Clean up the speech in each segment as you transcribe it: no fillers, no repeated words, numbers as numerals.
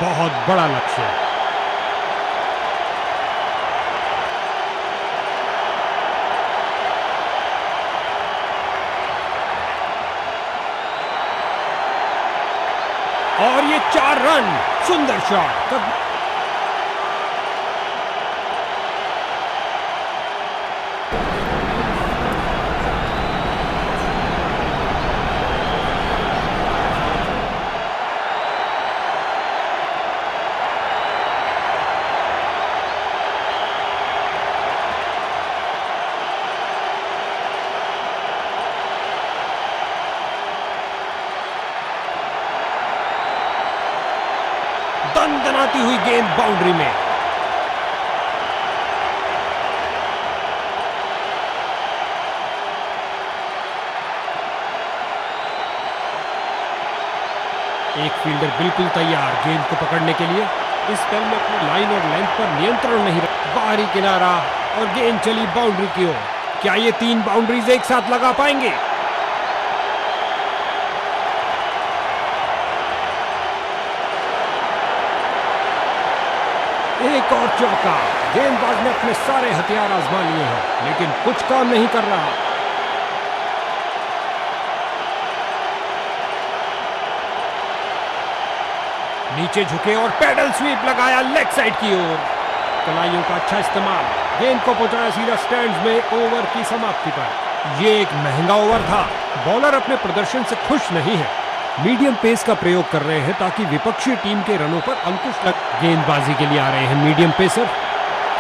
बहुत बड़ा लक्ष्य। और ये 4 रन, सुंदर शॉट। दनदनाती हुई गेंद बाउंड्री में। एक फील्डर बिल्कुल तैयार गेंद को पकड़ने के लिए। इस स्पेल में अपनी लाइन और लेंथ पर नियंत्रण नहीं रखा। बाहरी किनारा और गेंद चली बाउंड्री की ओर। क्या ये 3 बाउंड्रीज एक साथ लगा पाएंगे? एक और चौका। गेंदबाज ने अपने सारे हथियार आजमा लिए हैं, लेकिन कुछ काम नहीं कर रहा। नीचे झुके और पैडल स्वीप लगाया लेग साइड की ओर। कलाइयों का अच्छा इस्तेमाल। गेंद को पहुंचाया सीधा स्टैंड्स में ओवर की समाप्ति पर। यह एक महंगा ओवर था। बॉलर अपने प्रदर्शन से खुश नहीं है। मीडियम पेस का प्रयोग कर रहे हैं ताकि विपक्षी टीम के रनों पर अंकुश लग। गेंदबाजी के लिए आ रहे हैं मीडियम पेसर।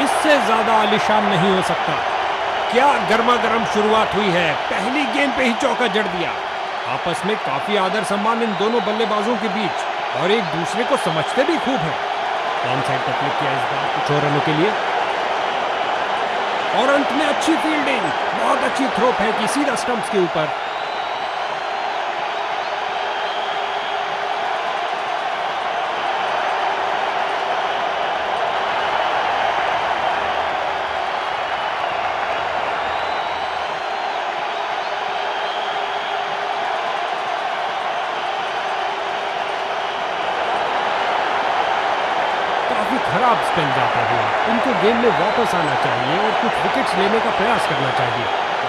इससे ज्यादा आलीशान नहीं हो सकता। क्या गर्मा गर्म शुरुआत हुई है। पहली गेंद पे ही चौका जड़ दिया। आपस में काफी आदर सम्मान इन दोनों बल्लेबाजों के बीच, और एक दूसरे को समझते भी खूब हैं। ऑन साइड पर क्लिक किया इस बार कुछ और रनों के लिए, और अंत में अच्छी फील्डिंग। बहुत अच्छी थ्रो फेंकी सीधा स्टंप्स के ऊपर। खराब स्पेल जाता हुआ उनको गेम में वापस आना चाहिए और कुछ विकेट्स लेने का प्रयास करना चाहिए।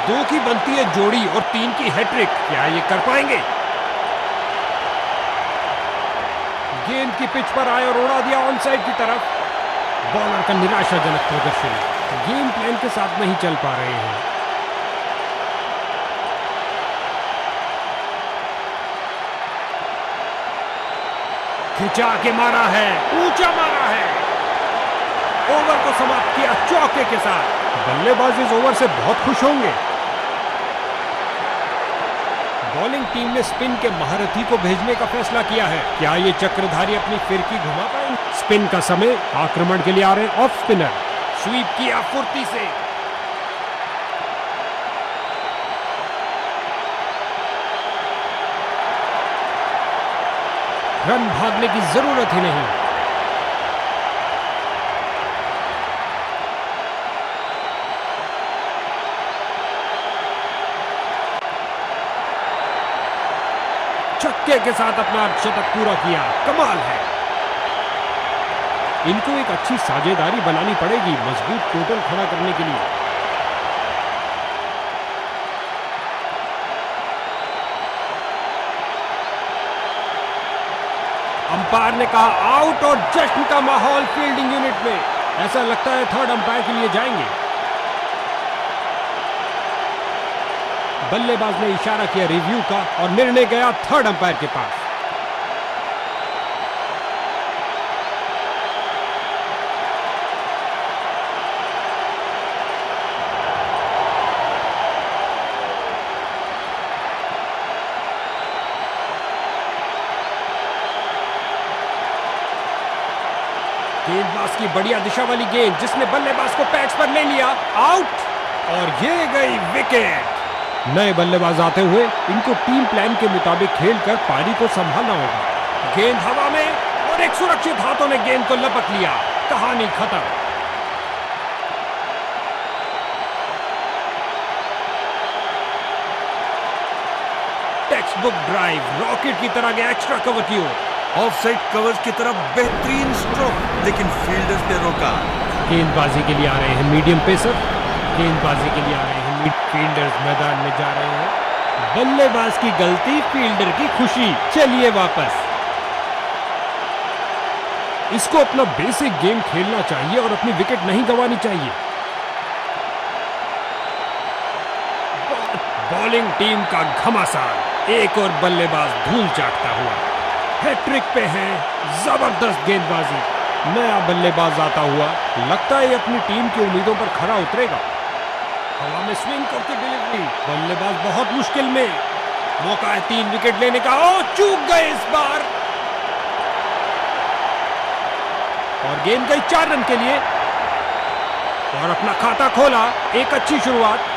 2 की बनती है जोड़ी और 3 की हैट्रिक। क्या ये कर पाएंगे? गेंद की पिच पर आए और उड़ा दिया ऑन साइड की तरफ। बॉलर का निराशाजनक प्रदर्शन। गेम प्लान के साथ नहीं चल पा रहे हैं। खिंचा के मारा है, ऊंचा मारा है। ओवर को समाप्त किया चौके के साथ। बल्लेबाज इस ओवर से बहुत खुश होंगे। बॉलिंग टीम ने स्पिन के महारथी को भेजने का फैसला किया है। क्या ये चक्रधारी अपनी फिरकी घुमा पाएंगे? स्पिन का समय। आक्रमण के लिए आ रहे ऑफ स्पिनर। स्वीप किया फुर्ती से। रन भागने की जरूरत ही नहीं। छक्के के साथ अपना अर्धशतक पूरा किया। कमाल है। इनको एक अच्छी साझेदारी बनानी पड़ेगी मजबूत टोटल खड़ा करने के लिए। अंपायर ने कहा आउट और जश्न का माहौल फील्डिंग यूनिट में। ऐसा लगता है थर्ड अंपायर के लिए जाएंगे। बल्लेबाज ने इशारा किया रिव्यू का और निर्णय गया थर्ड अंपायर के पास। गेंदबाज की बढ़िया दिशा वाली गेंद जिसने बल्लेबाज को पैड्स पर ले लिया। आउट, और ये गई विकेट। नए बल्लेबाज आते हुए इनको टीम प्लान के मुताबिक खेलकर पारी को संभालना होगा। गेंद हवा में और एक सुरक्षित हाथों ने गेंद को लपक लिया। कहानी खत्म। टेक्स्ट बुक ड्राइव रॉकेट की तरह गया एक्स्ट्रा कवर की ओर। ऑफसाइड कवर्स की तरफ बेहतरीन स्ट्रोक, लेकिन फील्डर्स ने रोका। गेंदबाजी के लिए आ रहे हैं मीडियम पेसर, गेंदबाजी के लिए आ रहे हैं फील्डर्स मैदान में जा रहे हैं। बल्लेबाज की गलती, फील्डर की खुशी। चलिए वापस। इसको अपना बेसिक गेम खेलना चाहिए और अपनी विकेट नहीं गंवानी चाहिए। बॉलिंग टीम का घमासान, एक और बल्लेबाज धूल चाटता हुआ। हैट्रिक पे है, जबरदस्त गेंदबाजी। नया बल्लेबाज आता हुआ, लगता है अपनी टीम की उम्मीदों पर खरा उतरेगा। हवा में स्विंग करके डिलीवरी, बल्लेबाज बहुत मुश्किल में। मौका है 3 विकेट लेने का। ओ, चूक गए इस बार। और गेंद गई 4 रन के लिए और अपना खाता खोला। एक अच्छी शुरुआत।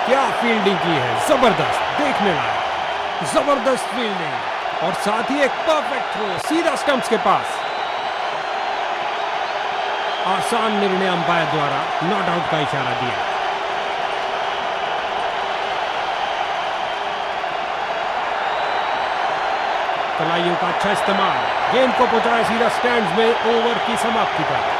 क्या फील्डिंग की है, जबरदस्त, देखने लायक, जबरदस्त फील्डिंग और साथ ही एक परफेक्ट थ्रो सीधा स्टंप्स के पास। आसान निर्णय अंपायर द्वारा नॉट आउट का इशारा दिया। कलाइयों का अच्छा इस्तेमाल, गेंद को पहुंचाया सीधा स्टैंड्स में। ओवर की समाप्ति पर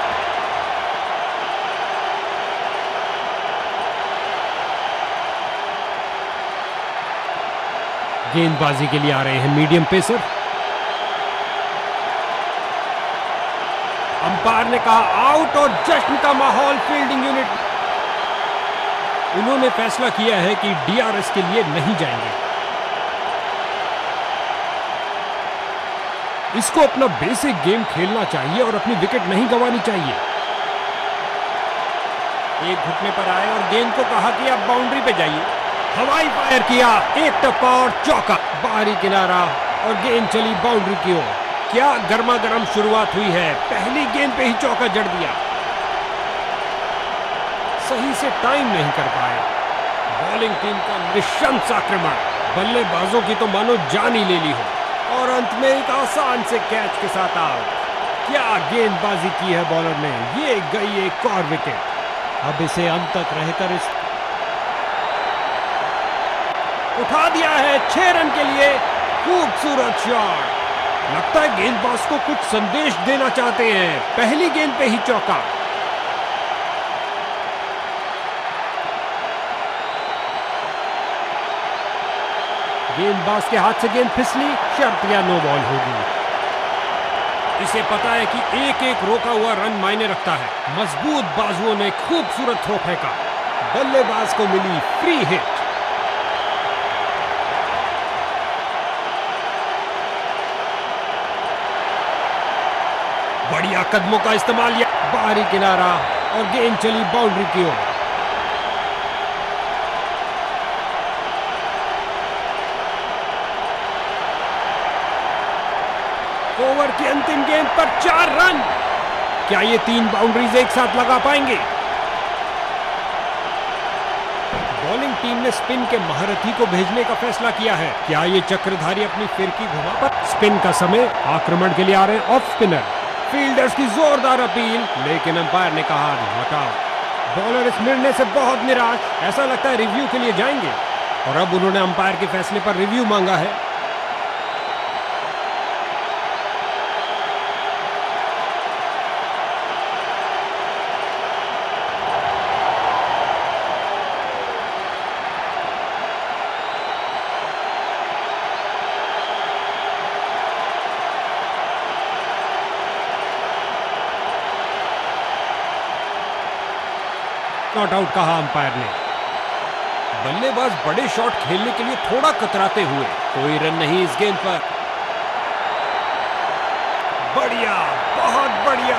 गेंदबाजी के लिए आ रहे हैं मीडियम पेसर। अंपायर ने कहा आउट और जश्न का माहौल फील्डिंग यूनिट। उन्होंने फैसला किया है कि डीआरएस के लिए नहीं जाएंगे। इसको अपना बेसिक गेम खेलना चाहिए और अपनी विकेट नहीं गंवानी चाहिए। एक घुटने पर आए और गेंद को कहा कि आप बाउंड्री पे जाइए। हवाई फायर किया, एक टप्पा और चौका। बाहरी किनारा और गेंद चली बाउंड्री की ओर। क्या गर्मा गर्म शुरुआत हुई है, पहली गेंद पे ही चौका जड़ दिया। सही से टाइम नहीं कर पाए। बॉलिंग टीम का निशंस आक्रमण, बल्लेबाजों की तो मानो जान ही ले ली हो और अंत में एक आसान से कैच के साथ आउट। क्या गेंदबाजी की है बॉलर ने, ये गई एक और विकेट। अब इसे अंत तक रहकर इस उठा दिया है 6 रन के लिए। खूबसूरत शॉट, लगता है गेंदबाज को कुछ संदेश देना चाहते हैं। पहली गेंद पे ही चौका। गेंदबाज के हाथ से गेंद फिसली, शर्त या नो बॉल होगी। इसे पता है कि एक एक रोका हुआ रन मायने रखता है। मजबूत बाजुओं ने खूबसूरत थ्रो फेंका, बल्लेबाज को मिली फ्री हिट। बढ़िया कदमों का इस्तेमाल, बाहरी किनारा और गेंद चली बाउंड्री की ओर। ओवर की अंतिम गेंद पर 4 रन। क्या ये 3 बाउंड्रीज एक साथ लगा पाएंगे? बॉलिंग टीम ने स्पिन के महारथी को भेजने का फैसला किया है। क्या ये चक्रधारी अपनी फिरकी घुमा पर? स्पिन का समय, आक्रमण के लिए आ रहे हैं ऑफ स्पिनर। फील्डर्स की जोरदार अपील, लेकिन अंपायर ने कहा नॉट आउट। बॉलर इस निर्णय से बहुत निराश, ऐसा लगता है रिव्यू के लिए जाएंगे और अब उन्होंने अंपायर के फैसले पर रिव्यू मांगा है। नॉट आउट कहा अंपायर ने। बल्लेबाज बड़े शॉट खेलने के लिए थोड़ा कतराते हुए। कोई रन नहीं इस गेंद पर। बढ़िया, बहुत बढ़िया।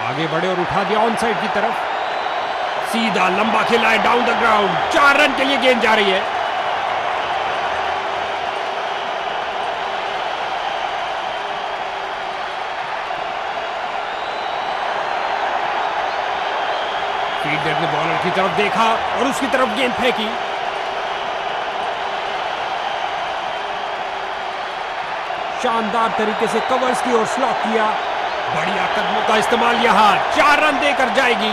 आगे बढ़े और उठा दिया ऑन साइड की तरफ। सीधा लंबा खेला है डाउन द ग्राउंड। 4 रन के लिए गेंद जा रही है। फील्डर ने बॉलर की तरफ देखा और उसकी तरफ गेंद फेंकी। शानदार तरीके से कवर्स की ओर स्लॉक किया। बढ़िया कदमों का इस्तेमाल, यहां 4 रन देकर जाएगी।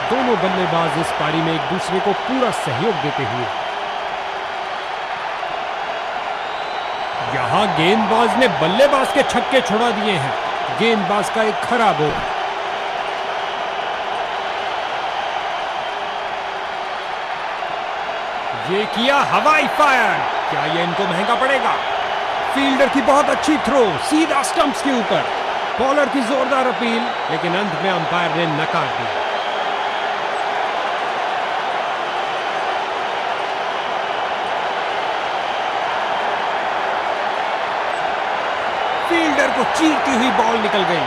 दोनों बल्लेबाज इस पारी में एक दूसरे को पूरा सहयोग देते हुए। यहां गेंदबाज ने बल्लेबाज के छक्के छुड़ा दिए हैं। गेंदबाज का एक खराब ओवर। ये किया हवाई फायर, क्या ये इनको महंगा पड़ेगा? फील्डर की बहुत अच्छी थ्रो सीधा स्टंप्स के ऊपर। बॉलर की जोरदार अपील, लेकिन अंत में अंपायर ने नकार दी। फील्डर को चीरती हुई बॉल निकल गई।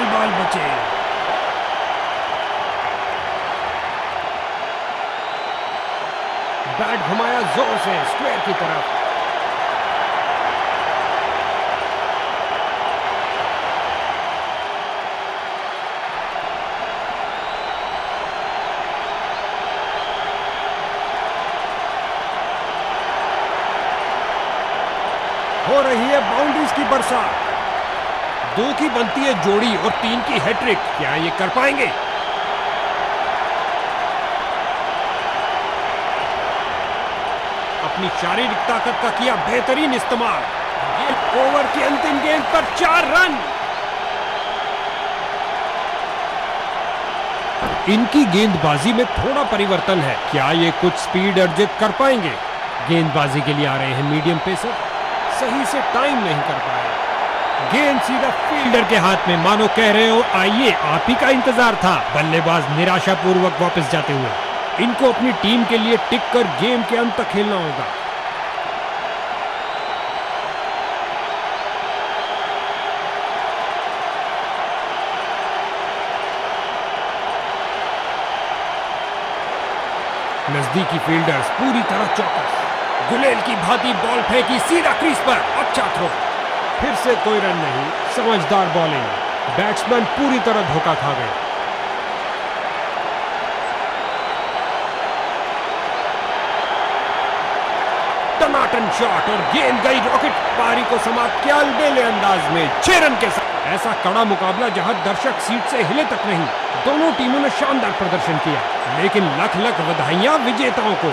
बाल बचे। बैट घुमाया जोर से स्क्वायर की तरफ। हो रही है बाउंड्रीज की बरसात। 2 की बनती है जोड़ी और 3 की हैट्रिक, क्या ये कर पाएंगे? अपनी शारीरिक ताकत का किया बेहतरीन इस्तेमाल। ओवर की अंतिम गेंद पर 4 रन। इनकी गेंदबाजी में थोड़ा परिवर्तन है, क्या ये कुछ स्पीड अर्जित कर पाएंगे? गेंदबाजी के लिए आ रहे हैं मीडियम पेसर, सही से टाइम नहीं कर पाए। गेंद सीधा फील्डर के हाथ में, मानो कह रहे हो आइए आप ही का इंतजार था। बल्लेबाज निराशापूर्वक वापस जाते हुए। इनको अपनी टीम के लिए टिक कर गेम के अंत तक खेलना होगा। नजदीकी फील्डर्स पूरी तरह चौकस। गुलेल की भांति बॉल फेंकी सीधा क्रीज पर, अच्छा थ्रो। फिर से कोई रन नहीं, समझदार बॉलिंग। बैट्समैन पूरी तरह धोखा खा गए। टनाटन शॉट और गेंद गई रॉकेट। पारी को समाप्त किया अलबेले अंदाज में 6 रन के साथ। ऐसा कड़ा मुकाबला जहां दर्शक सीट से हिले तक नहीं। दोनों टीमों ने शानदार प्रदर्शन किया, लेकिन लख लख बधाइयां विजेताओं को।